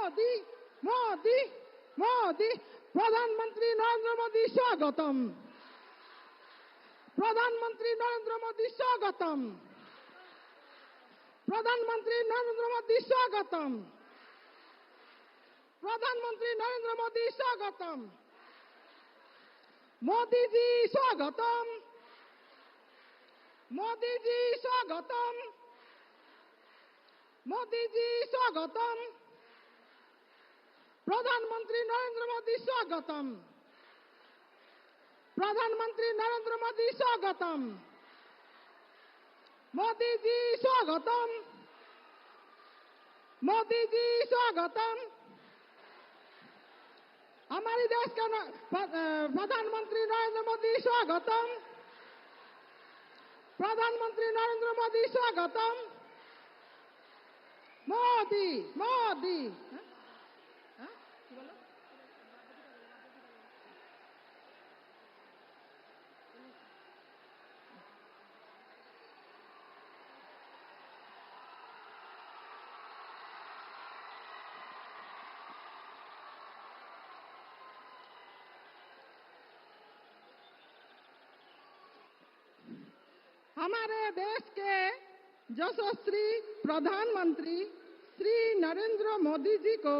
मोदी मोदी मोदी प्रधानमंत्री नरेंद्र मोदी स्वागतम प्रधानमंत्री नरेंद्र मोदी स्वागतम प्रधानमंत्री नरेंद्र मोदी स्वागतम प्रधानमंत्री नरेंद्र मोदी स्वागतम मोदी जी स्वागतम मोदी जी स्वागतम मोदी जी स्वागतम प्रधानमंत्री नरेंद्र मोदी स्वागतम प्रधानमंत्री नरेंद्र मोदी स्वागतम मोदी जी स्वागतम मोदी जी स्वागतम हमारे देश के प्रधानमंत्री नरेंद्र मोदी स्वागतम प्रधानमंत्री नरेंद्र मोदी स्वागतम मोदी मोदी हमारे देश के यशस्वी प्रधानमंत्री श्री नरेंद्र मोदी जी को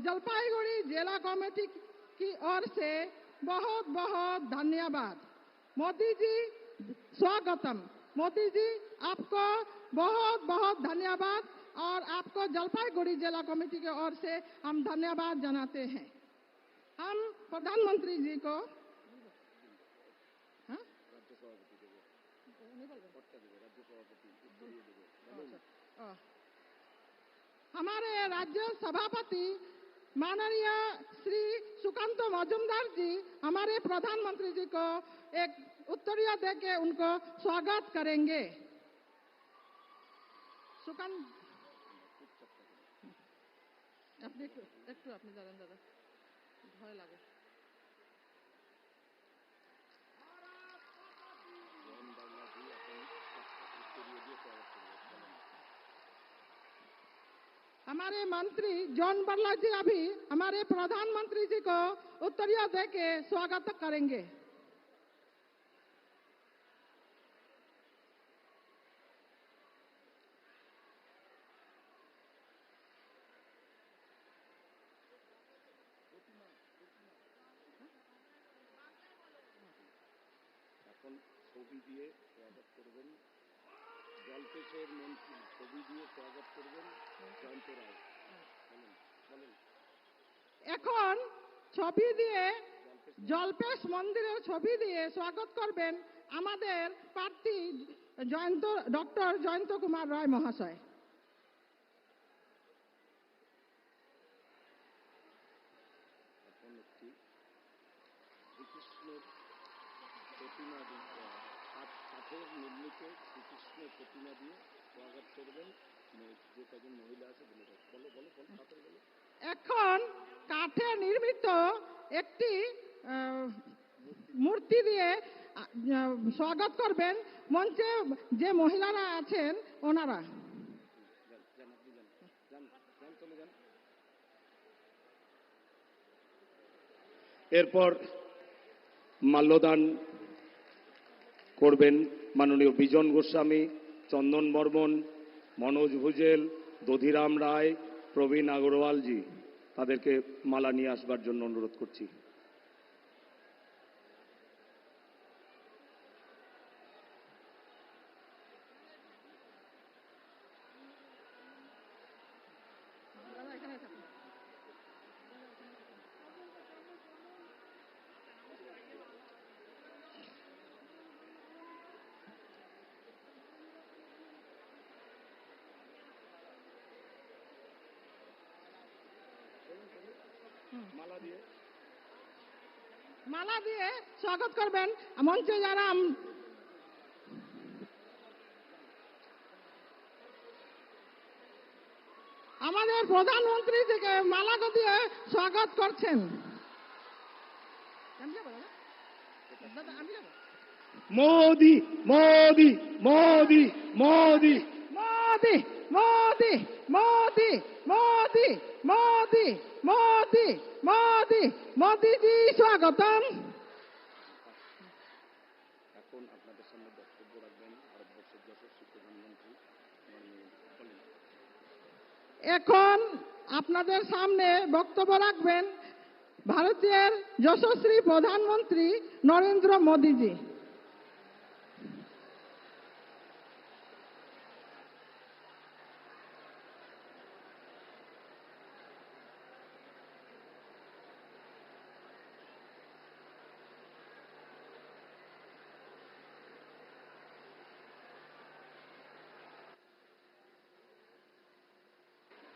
जलपाईगुड़ी जिला कमेटी की ओर से बहुत बहुत धन्यवाद। मोदी जी स्वागतम। मोदी जी आपको बहुत बहुत धन्यवाद और आपको जलपाईगुड़ी जिला कमेटी की ओर से हम धन्यवाद जनाते हैं। हम प्रधानमंत्री जी को हमारे राज्य सभापति माननीय श्री सुकांत मजुमदार जी हमारे प्रधानमंत्री जी को एक उत्तरीय देके उनको स्वागत करेंगे। सुकांत अपने अपने दादा भय लगे हमारे मंत्री जॉन बर्ला जी अभी हमारे प्रधानमंत्री जी को उत्तरीय देके स्वागत करेंगे। এখন ছবি দিয়ে স্বাগত করবেন জলপেশের মন্ত্রী ছবি দিয়ে স্বাগত করবেন জয়ন্ত রায় বলেন এখন ছবি দিয়ে জলপেশ মন্দিরের ছবি দিয়ে স্বাগত করবেন আমাদের প্রার্থী ডক্টর জয়ন্ত কুমার রায় মহাশয়। এখন একটি শ্রীকৃষ্ণের প্রতিমা কাঠের নির্মিত শ্রীকৃষ্ণের প্রতিমা দিয়ে স্বাগত করবেন যে কজন মহিলা আছে বলো বলো বলো। এখন কাঠে নির্মিত একটি মূর্তি দিয়ে স্বাগত করবেন মঞ্চে যে মহিলারা আছেন ওনারা। এরপর মাল্যদান করবেন মাননীয় বিজন গোস্বামী, চন্দন বর্মন, মনোজ ভুজেল, দধিরাম রায়, প্রবীণ আগরওয়ালজি। তাদেরকে মালা নিয়ে আসবার জন্য অনুরোধ করছি। মালা দিয়ে স্বাগত করবেন মঞ্চে যারা আমাদের প্রধানমন্ত্রী থেকে মালা দিয়ে স্বাগত করছেন। মোদি মোদি মোদি মোদি মোদি मोदी मोदी मोदी मोदी मोदी मोदी मोदी जी स्वागतम। এখন আপনাদের সামনে বক্তব্য রাখবেন ভারতবর্ষের যশস্বী প্রধানমন্ত্রী এখন আপনাদের সামনে বক্তব্য রাখবেন ভারতের যশস্বী প্রধানমন্ত্রী নরেন্দ্র মোদীজি।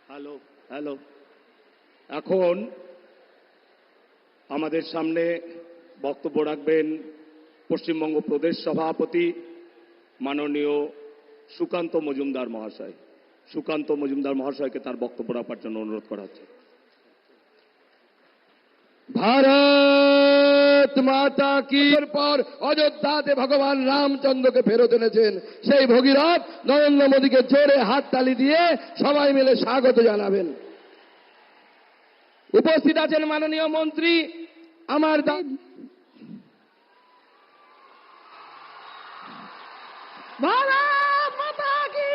হ্যালো হ্যালো এখন আমাদের সামনে বক্তব্য রাখবেন পশ্চিমবঙ্গ প্রদেশ সভাপতি মাননীয় সুকান্ত মজুমদার মহাশয়। সুকান্ত মজুমদার মহাশয়কে তার বক্তব্য রাখার জন্য অনুরোধ করা হচ্ছে। ভারত মাতা কি পর অযোধ্যাতে ভগবান রামচন্দ্রকে ফেরত এনেছেন সেই ভগীরথ নরেন্দ্র মোদীকে জোরে হাততালি দিয়ে সবাই মিলে স্বাগত জানাবেন। উপস্থিত আছেন মাননীয় মন্ত্রী আমার ভারত মাতা কি,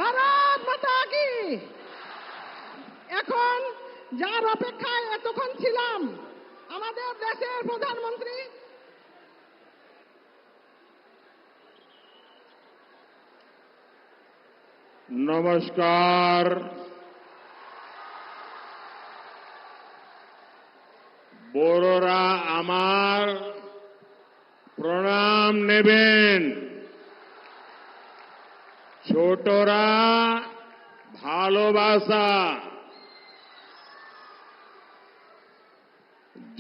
ভারত মাতা কি। এখন যার অপেক্ষায় এতক্ষণ ছিলাম আমাদের দেশের প্রধানমন্ত্রী নমস্কার। বড়রা আমার প্রণাম নেবেন, ছোটরা ভালোবাসা।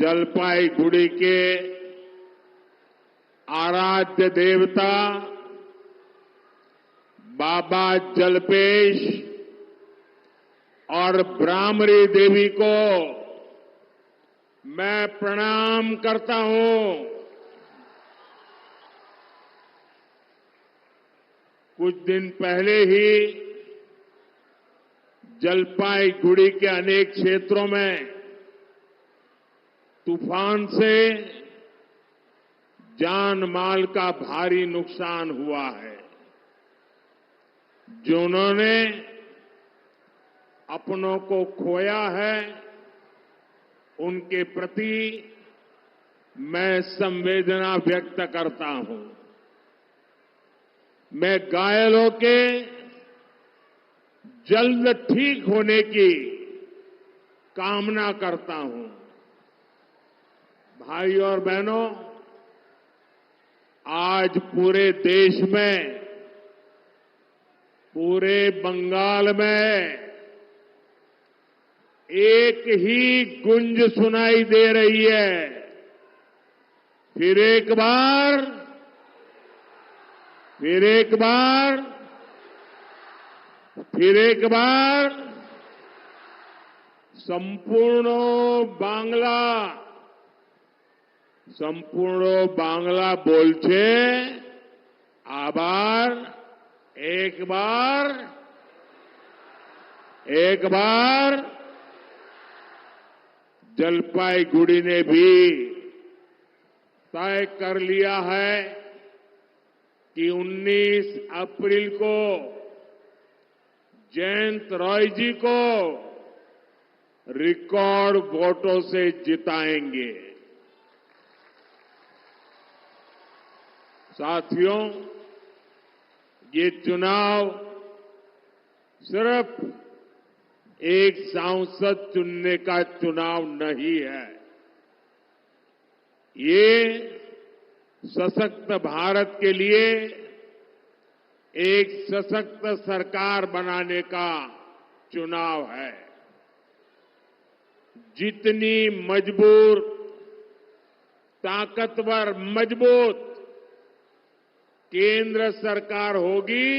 जलपाईगुड़ी के आराध्य देवता बाबा जलपेश और ब्राह्मणी देवी को मैं प्रणाम करता हूं। कुछ दिन पहले ही जलपाईगुड़ी के अनेक क्षेत्रों में तूफान से जान माल का भारी नुकसान हुआ है। जिन्होंने अपनों को खोया है उनके प्रति मैं संवेदना व्यक्त करता हूं। मैं घायलों के जल्द ठीक होने की कामना करता हूं। भाइयों और बहनों, आज पूरे देश में, पूरे बंगाल में एक ही गुंज सुनाई दे रही है। फिर एक बार, फिर एक बार, फिर एक बार संपूर्ण बांग्ला बोलছে आबार एक बार जलपाईगुड़ी ने भी तय कर लिया है कि 19 अप्रैल को जयंत रॉय जी को रिकॉर्ड वोटों से जिताएंगे। साथियों, ये चुनाव सिर्फ एक सांसद चुनने का चुनाव नहीं है। ये सशक्त भारत के लिए एक सशक्त सरकार बनाने का चुनाव है। जितनी ताकतवर मजबूत केंद्र सरकार होगी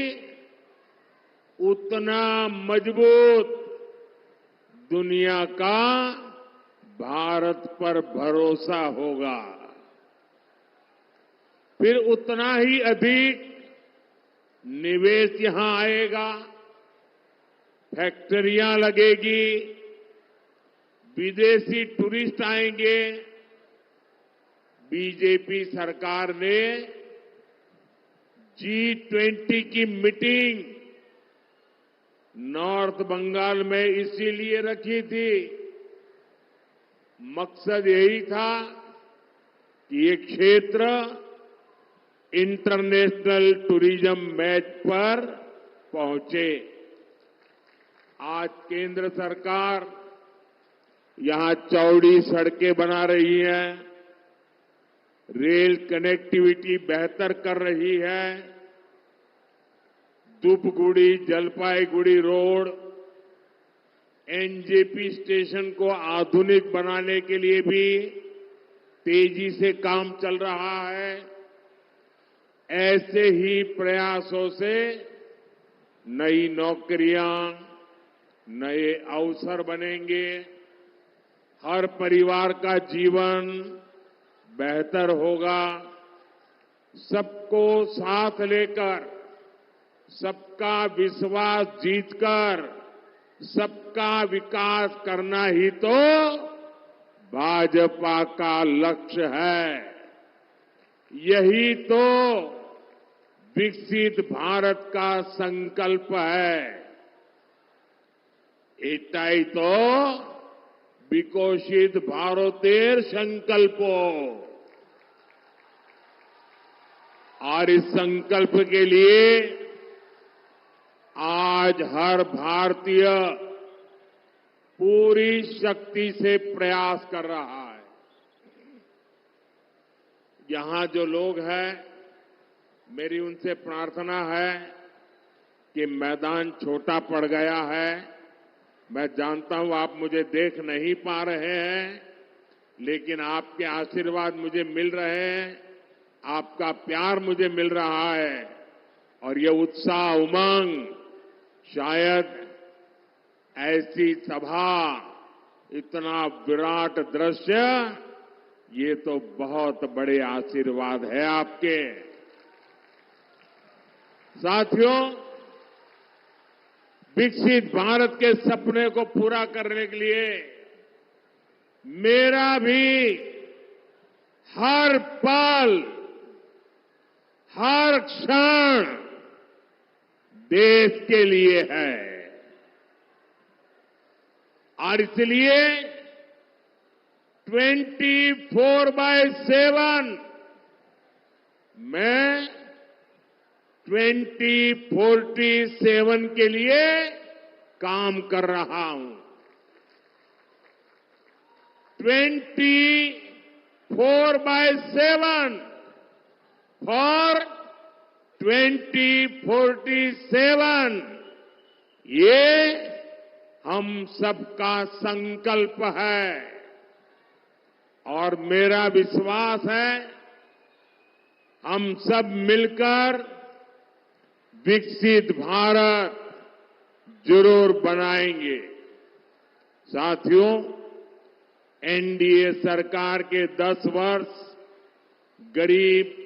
उतना मजबूत दुनिया का भारत पर भरोसा होगा। फिर उतना ही अधिक निवेश यहां आएगा, फैक्ट्रियां लगेगी, विदेशी टूरिस्ट आएंगे। बीजेपी सरकार ने G20 की मीटिंग नॉर्थ बंगाल में इसीलिए रखी थी, मकसद यही था कि ये क्षेत्र इंटरनेशनल टूरिज्म मैच पर पहुंचे। आज केंद्र सरकार यहां चौड़ी सड़कें बना रही है, रेल कनेक्टिविटी बेहतर कर रही है, Dhupguri Jalpaiguri road, NJP station को आधुनिक बनाने के लिए भी तेजी से काम चल रहा है। ऐसे ही प्रयासों से नई नौकरियां, नए अवसर बनेंगे, हर परिवार का जीवन बेहतर होगा। सबको साथ लेकर, सबका विश्वास जीतकर सबका विकास करना ही तो भाजपा का लक्ष्य है। यही तो विकसित भारत का संकल्प है। एटाई तो विकसित भारतेर संकल्पो। और इस संकल्प के लिए आज हर भारतीय पूरी शक्ति से प्रयास कर रहा है। यहां जो लोग हैं, मेरी उनसे प्रार्थना है कि मैदान छोटा पड़ गया है। मैं जानता हूं आप मुझे देख नहीं पा रहे हैं, लेकिन आपके आशीर्वाद मुझे मिल रहे हैं, आपका प्यार मुझे मिल रहा है, और ये उत्साह, उमंग, शायद ऐसी सभा, इतना विराट दृश्य, ये तो बहुत बड़े आशीर्वाद है आपके। साथियों, विकसित भारत के सपने को पूरा करने के लिए मेरा भी हर पल, हर क्षण देश के लिए है। और इसलिए 24/7 मैं 2047 के लिए काम कर रहा हूं। 24/7 फॉर 2047, ये हम सबका संकल्प है। और मेरा विश्वास है हम सब मिलकर विकसित भारत जरूर बनाएंगे। साथियों, एनडीए सरकार के 10 वर्ष गरीब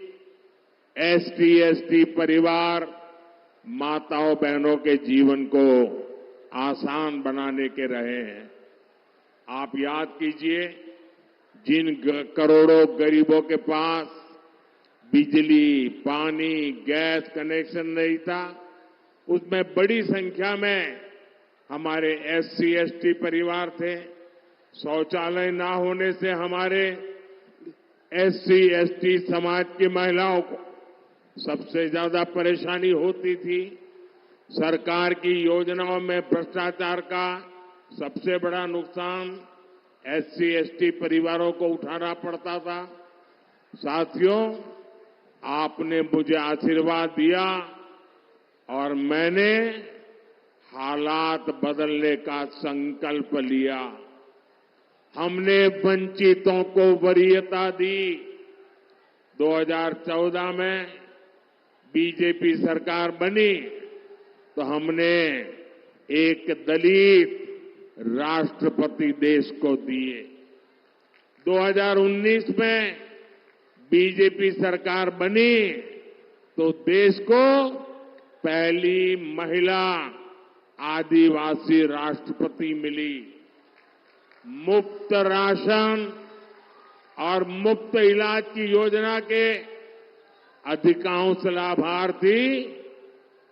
एसटी परिवार, माताओं बहनों के जीवन को आसान बनाने के रहे हैं। आप याद कीजिए, जिन करोड़ों गरीबों के पास बिजली, पानी, गैस कनेक्शन नहीं था, उसमें बड़ी संख्या में हमारे SC/ST परिवार थे। शौचालय ना होने से हमारे SC/ST समाज की महिलाओं को सबसे ज्यादा परेशानी होती थी। सरकार की योजनाओं में भ्रष्टाचार का सबसे बड़ा नुकसान SC/ST परिवारों को उठाना पड़ता था। साथियों, आपने मुझे आशीर्वाद दिया और मैंने हालात बदलने का संकल्प लिया। हमने वंचितों को वरीयता दी। 2014 में बीजेपी सरकार बनी तो हमने एक दलित राष्ट्रपति देश को दिए। 2019 में बीजेपी सरकार बनी तो देश को पहली महिला आदिवासी राष्ट्रपति मिली। मुफ्त राशन और मुफ्त इलाज की योजना के अधिकांश लाभार्थी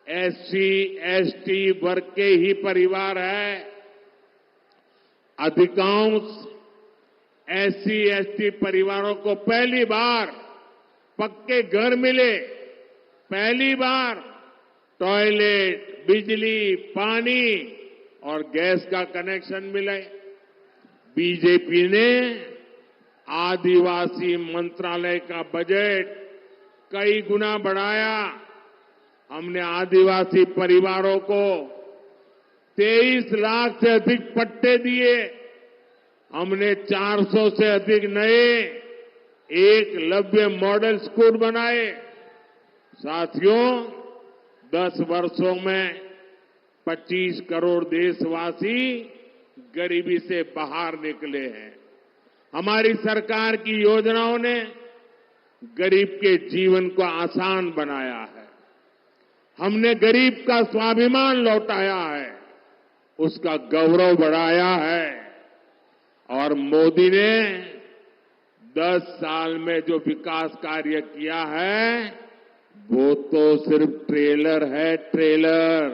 एससी एसटी वर्ग के ही परिवार है। अधिकांश एससी एसटी परिवारों को पहली बार पक्के घर मिले, पहली बार टॉयलेट, बिजली, पानी और गैस का कनेक्शन मिले। बीजेपी ने आदिवासी मंत्रालय का बजट कई गुना बढ़ाया। हमने आदिवासी परिवारों को 23 लाख से अधिक पट्टे दिए। हमने 400 से अधिक नए एकलव्य मॉडल स्कूल बनाए। साथियों, 10 वर्षों में 25 करोड़ देशवासी गरीबी से बाहर निकले हैं। हमारी सरकार की योजनाओं ने गरीब के जीवन को आसान बनाया है। हमने गरीब का स्वाभिमान लौटाया है, उसका गौरव बढ़ाया है। और मोदी ने 10 साल में जो विकास कार्य किया है, वो तो सिर्फ ट्रेलर है, ट्रेलर।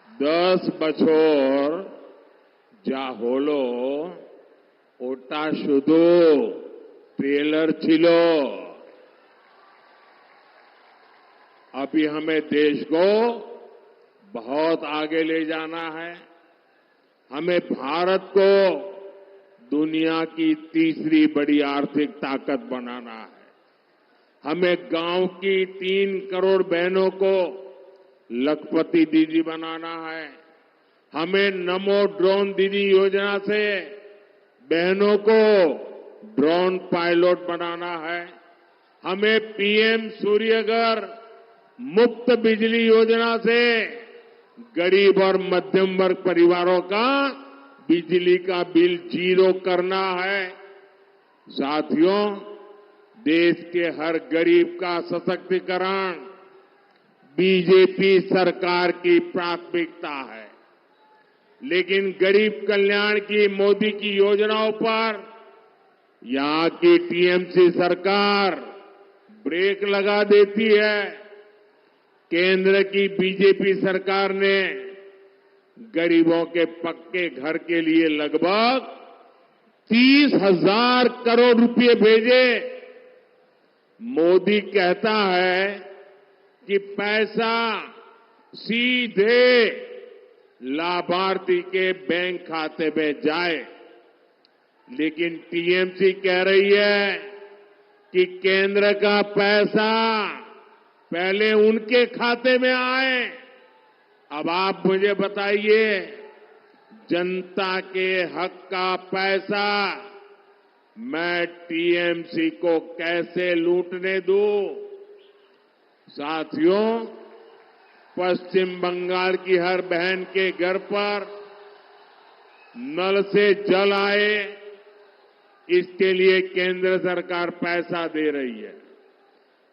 10 বছর যা হলো ওটা শুধু ट्रेलर ছিল। अभी हमें देश को बहुत आगे ले जाना है। हमें भारत को दुनिया की तीसरी बड़ी आर्थिक ताकत बनाना है। हमें गांव की 3 करोड़ बहनों को लखपति दीदी बनाना है। हमें नमो ड्रोन दीदी योजना से बहनों को ड्रोन पायलट बनाना है। हमें पीएम सूर्यघर मुफ्त बिजली योजना से गरीब और मध्यम वर्ग परिवारों का बिजली का बिल 0 करना है। साथियों, देश के हर गरीब का सशक्तिकरण बीजेपी सरकार की प्राथमिकता है। लेकिन गरीब कल्याण की मोदी की योजनाओं पर यहां की टीएमसी सरकार ब्रेक लगा देती है। केंद्र की बीजेपी सरकार ने गरीबों के पक्के घर के लिए लगभग 30,000 करोड़ रुपए भेजे। मोदी कहता है कि पैसा सीधे लाभार्थी के बैंक खाते में जाए, लेकिन टीएमसी कह रही है कि केंद्र का पैसा पहले उनके खाते में आए। अब आप मुझे बताइए, जनता के हक का पैसा मैं टीएमसी को कैसे लूटने दूं? साथियों, पश्चिम बंगाल की हर बहन के घर पर नल से जल आए, इसके लिए केंद्र सरकार पैसा दे रही है।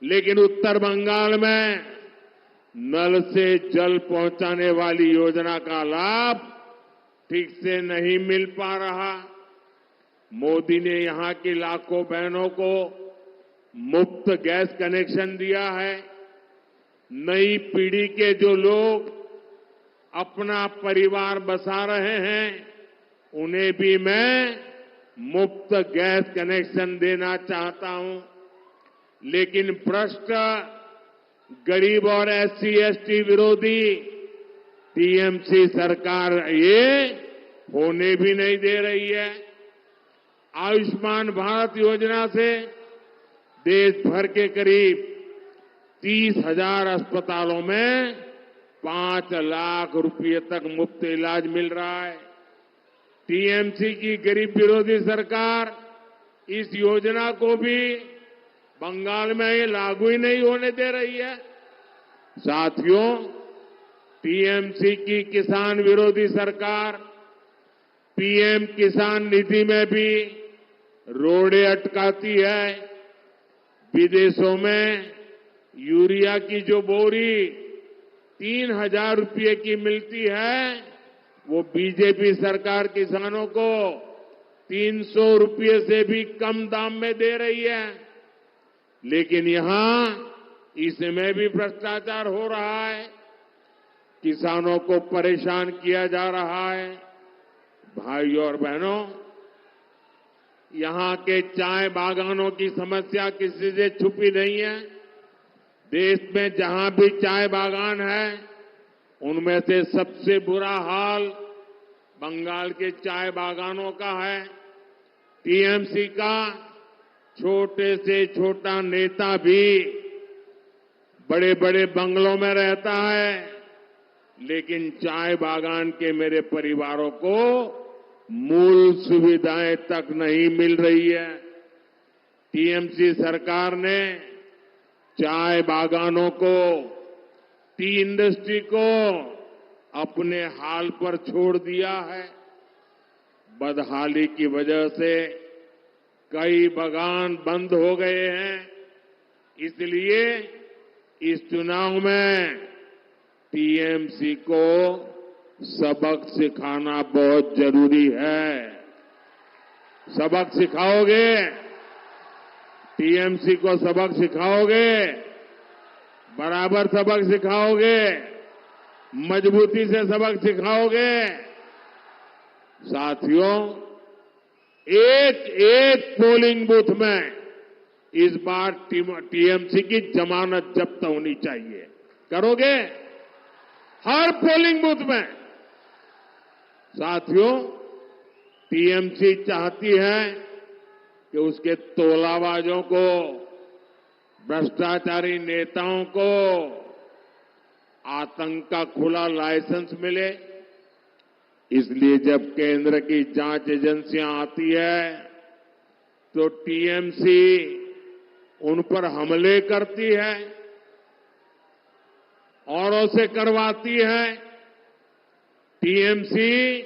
लेकिन उत्तर बंगाल में नल से जल पहुंचाने वाली योजना का लाभ ठीक से नहीं मिल पा रहा। मोदी ने यहां की लाखों बहनों को मुफ्त गैस कनेक्शन दिया है। नई पीढ़ी के जो लोग अपना परिवार बसा रहे हैं, उन्हें भी मैं मुफ्त गैस कनेक्शन देना चाहता हूं। लेकिन भ्रष्ट, गरीब और एससी एसटी विरोधी टीएमसी सरकार ये होने भी नहीं दे रही है। आयुष्मान भारत योजना से देश भर के करीब 30,000 अस्पतालों में 5 लाख रुपए तक मुफ्त इलाज मिल रहा है। टीएमसी की गरीब विरोधी सरकार इस योजना को भी बंगाल में ये लागू ही नहीं होने दे रही है। साथियों, टीएमसी की किसान विरोधी सरकार पीएम किसान निधि में भी रोड़े अटकाती है। विदेशों में यूरिया की जो बोरी 3,000 रुपये की मिलती है, वो बीजेपी सरकार किसानों को 300 रुपये से भी कम दाम में दे रही है। लेकिन यहां इसमें भी भ्रष्टाचार हो रहा है, किसानों को परेशान किया जा रहा है। भाइयों और बहनों, यहां के चाय बागानों की समस्या किसी से छुपी नहीं है। देश में जहां भी चाय बागान है, उनमें से सबसे बुरा हाल बंगाल के चाय बागानों का है। टीएमसी का छोटे से छोटा नेता भी बड़े बड़े बंगलों में रहता है, लेकिन चाय बागान के मेरे परिवारों को मूल सुविधाएं तक नहीं मिल रही है। टीएमसी सरकार ने चाय बागानों को, टी इंडस्ट्री को अपने हाल पर छोड़ दिया है। बदहाली की वजह से कई बागान बंद हो गए हैं। इसलिए इस चुनाव में टीएमसी को सबक सिखाना बहुत जरूरी है। सबक सिखाओगे? टीएमसी को सबक सिखाओगे? बराबर सबक सिखाओगे? मजबूती से सबक सिखाओगे? साथियों, एक एक पोलिंग बूथ में इस बार टीएमसी की जमानत जब्त होनी चाहिए। करोगे? हर पोलिंग बूथ में। साथियों, टीएमसी चाहती है कि उसके तोलाबाजों को, भ्रष्टाचारी नेताओं को आतंक का खुला लाइसेंस मिले। इसलिए जब केंद्र की जांच एजेंसियां आती है तो टीएमसी उन पर हमले करती है, औरों से करवाती है। टीएमसी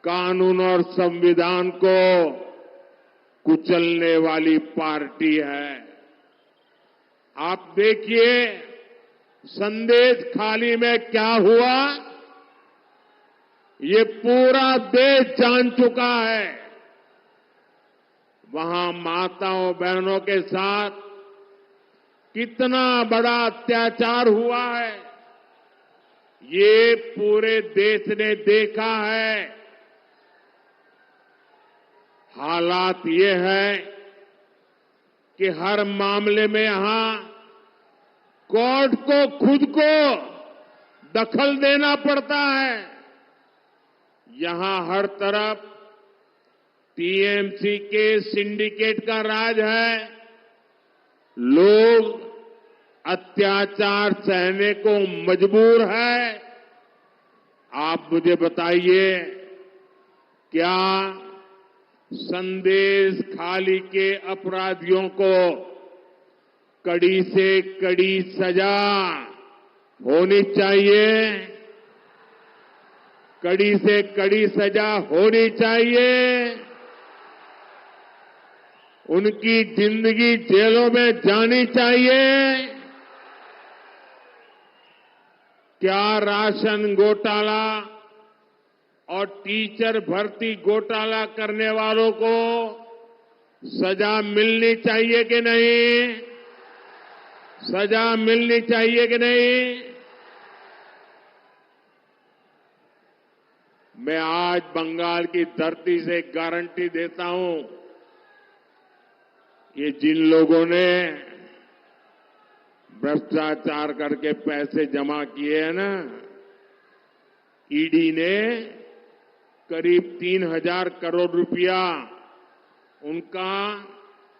कानून और संविधान को कुचलने वाली पार्टी है। आप देखिए संदेश खाली में क्या हुआ, ये पूरा देश जान चुका है। वहां माताओं बहनों के साथ कितना बड़ा अत्याचार हुआ है, ये पूरे देश ने देखा है। हालात ये है कि हर मामले में यहां कोर्ट को खुद को दखल देना पड़ता है। यहां हर तरफ टीएमसी के सिंडिकेट का राज है। लोग अत्याचार सहने को मजबूर है। आप मुझे बताइए, क्या संदेश खाली के अपराधियों को कड़ी से कड़ी सजा होनी चाहिए? कड़ी से कड़ी सजा होनी चाहिए। उनकी जिंदगी जेलों में जानी चाहिए। क्या राशन घोटाला और टीचर भर्ती घोटाला करने वालों को सजा मिलनी चाहिए कि नहीं? सजा मिलनी चाहिए कि नहीं? मैं आज बंगाल की धरती से गारंटी देता हूं, ये जिन लोगों ने भ्रष्टाचार करके पैसे जमा किए हैं ना, ईडी ने करीब 3,000 करोड़ रुपया उनका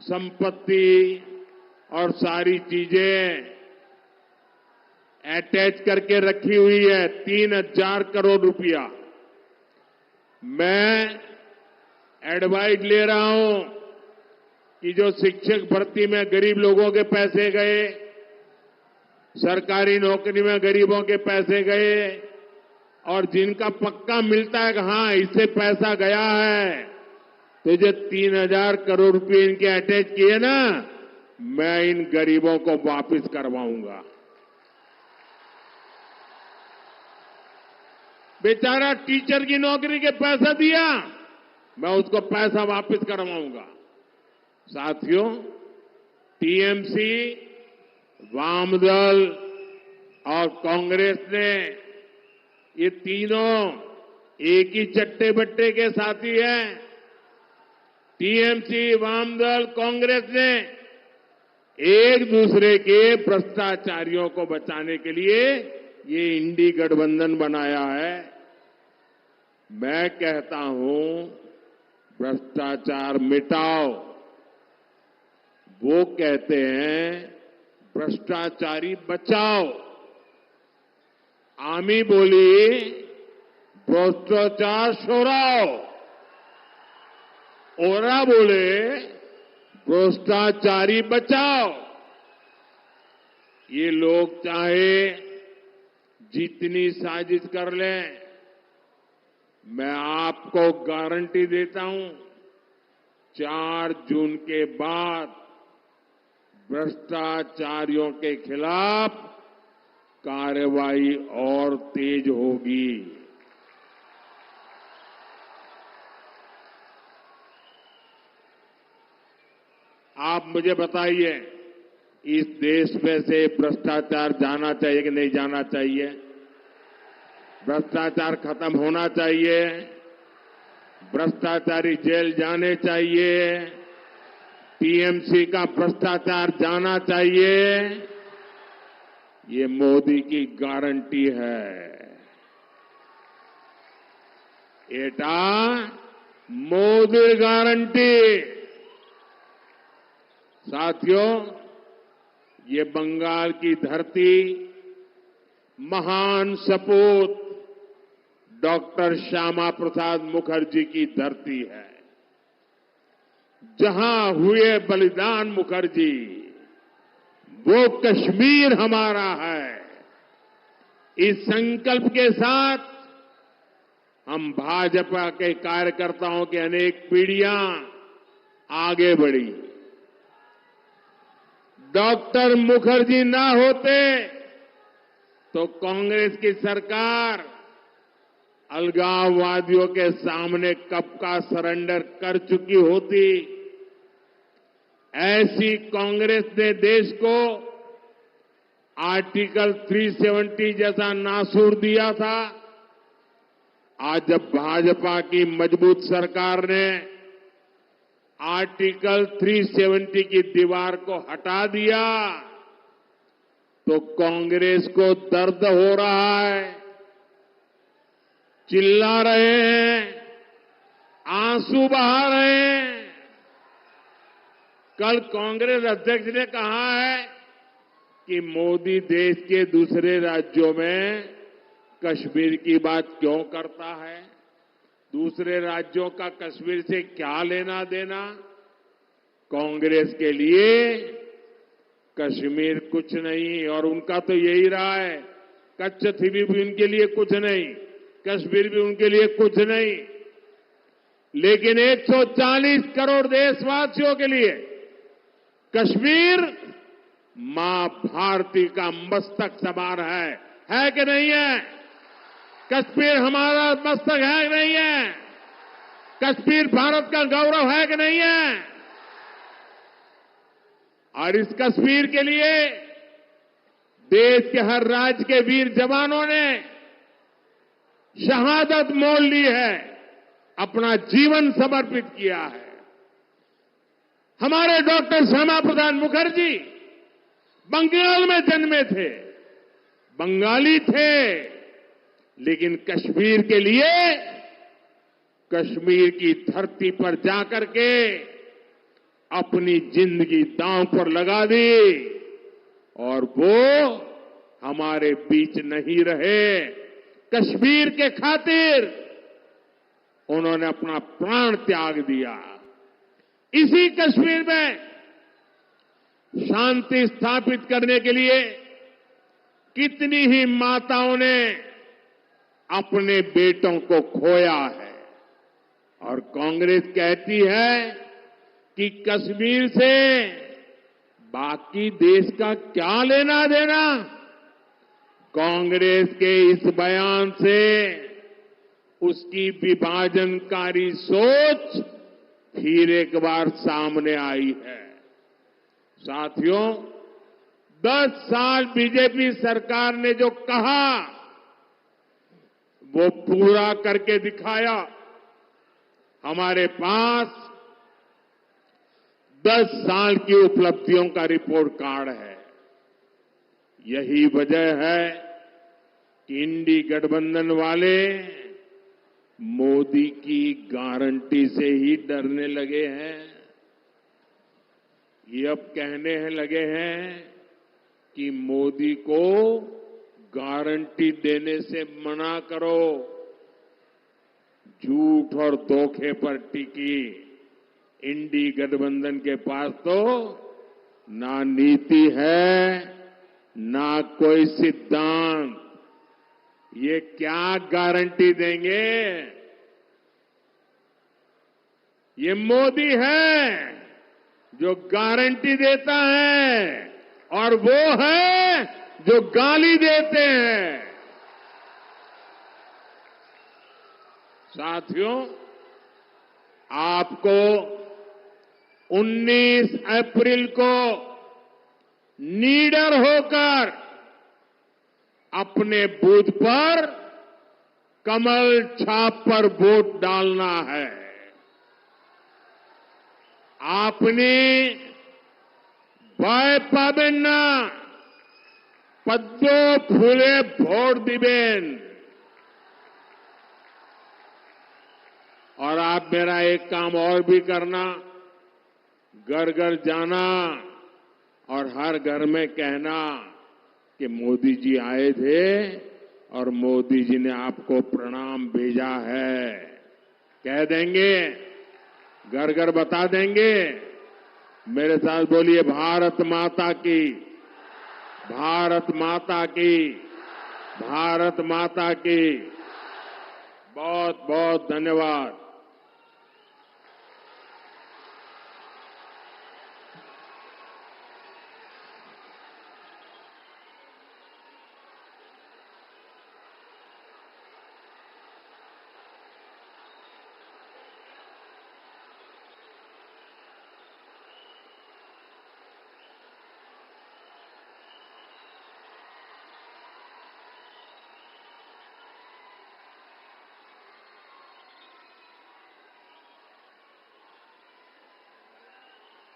संपत्ति और सारी चीजें अटैच करके रखी हुई है। 3,000 करोड़ रुपया। मैं एडवाइस ले रहा हूं कि जो शिक्षक भर्ती में गरीब लोगों के पैसे गए, सरकारी नौकरी में गरीबों के पैसे गए, और जिनका पक्का मिलता है कि हां इससे पैसा गया है, तो जो 3,000 करोड़ रुपए इनके अटैच किए ना, मैं इन गरीबों को वापस करवाऊंगा। बेचारा टीचर की नौकरी के पैसा दिया, मैं उसको पैसा वापस करवाऊंगा। साथियों, टीएमसी, वामदल और कांग्रेस ने, ये तीनों एक ही चट्टे बट्टे के साथी हैं। टीएमसी, वामदल, कांग्रेस ने एक दूसरे के भ्रष्टाचारियों को बचाने के लिए ये इंडी गठबंधन बनाया है। मैं कहता हूं, भ्रष्टाचार मिटाओ। वो कहते हैं भ्रष्टाचारी बचाओ। आमी बोली भ्रष्टाचार छोड़ाओ, ओरा बोले भ्रष्टाचारी बचाओ। ये लोग चाहे जितनी साजिश कर लें, मैं आपको गारंटी देता हूं, 4 जून के बाद भ्रष्टाचारियों के खिलाफ कार्रवाई और तेज होगी। आप मुझे बताइए, इस देश में से भ्रष्टाचार जाना चाहिए कि नहीं जाना चाहिए? भ्रष्टाचार खत्म होना चाहिए, भ्रष्टाचारी जेल जाने चाहिए, टीएमसी का भ्रष्टाचार जाना चाहिए। ये मोदी की गारंटी है। एटा मोदी गारंटी। साथियों, ये बंगाल की धरती महान सपूत डॉक्टर श्यामा प्रसाद मुखर्जी की धरती है। जहां हुए बलिदान मुखर्जी, वो कश्मीर हमारा है। इस संकल्प के साथ हम भाजपा के कार्यकर्ताओं की अनेक पीढ़ियां आगे बढ़ी। डॉक्टर मुखर्जी ना होते तो कांग्रेस की सरकार अलगाववादियों के सामने कब का सरेंडर कर चुकी होती। ऐसी कांग्रेस ने देश को आर्टिकल 370 जैसा नासूर दिया था। आज जब भाजपा की मजबूत सरकार ने आर्टिकल 370 की दीवार को हटा दिया, तो कांग्रेस को दर्द हो रहा है। चिल्ला रहे हैं, आंसू बहा रहे हैं। कल कांग्रेस अध्यक्ष ने कहा है कि मोदी देश के दूसरे राज्यों में कश्मीर की बात क्यों करता है? दूसरे राज्यों का कश्मीर से क्या लेना देना? कांग्रेस के लिए कश्मीर कुछ नहीं, और उनका तो यही रहा है, कच्छथीवी भी उनके लिए कुछ नहीं, कश्मीर भी उनके लिए कुछ नहीं। लेकिन 140 करोड़ देशवासियों के लिए कश्मीर मां भारती का मस्तक समान है कि नहीं है? कश्मीर हमारा मस्तक है कि नहीं है? कश्मीर भारत का गौरव है कि नहीं है? और इस कश्मीर के लिए देश के हर राज्य के वीर जवानों ने शहादत मोल ली है, अपना जीवन समर्पित किया है। हमारे डॉक्टर श्यामा प्रसाद मुखर्जी बंगाल में जन्मे थे, बंगाली थे, लेकिन कश्मीर के लिए कश्मीर की धरती पर जाकर के अपनी जिंदगी दांव पर लगा दी, और वो हमारे बीच नहीं रहे। कश्मीर के खातिर उन्होंने अपना प्राण त्याग दिया। इसी कश्मीर में शांति स्थापित करने के लिए कितनी ही माताओं ने अपने बेटों को खोया है। और कांग्रेस कहती है कि कश्मीर से बाकी देश का क्या लेना देना कांग्रेस के इस बयान से? उसकी विभाजनकारी सोच फिर एक बार सामने आई है। साथियों, 10 साल बीजेपी सरकार ने जो कहा वो पूरा करके दिखाया। हमारे पास 10 साल की उपलब्धियों का रिपोर्ट कार्ड है। यही वजह है कि इंडी गठबंधन वाले मोदी की गारंटी से ही डरने लगे हैं। ये अब कहने लगे हैं कि मोदी को गारंटी देने से मना करो। झूठ और धोखे पर टिकी इंडी गठबंधन के पास तो ना नीति है, ना कोई सिद्धांत। ये क्या गारंटी देंगे? ये मोदी है जो गारंटी देता है और वो है जो गाली देते हैं। साथियों, आपको 19 अप्रैल को निडर होकर अपने बूथ पर कमल छाप पर वोट डालना है। आपने भय पाबेन ना, पद्मो फूले भोट दिबेन। और आप मेरा एक काम और भी करना, घर घर जाना और हर घर में कहना कि मोदी जी आए थे और मोदी जी ने आपको प्रणाम भेजा है। कह देंगे, घर घर बता देंगे। मेरे साथ बोलिए, भारत माता की, भारत माता की, भारत माता की। बहुत बहुत धन्यवाद।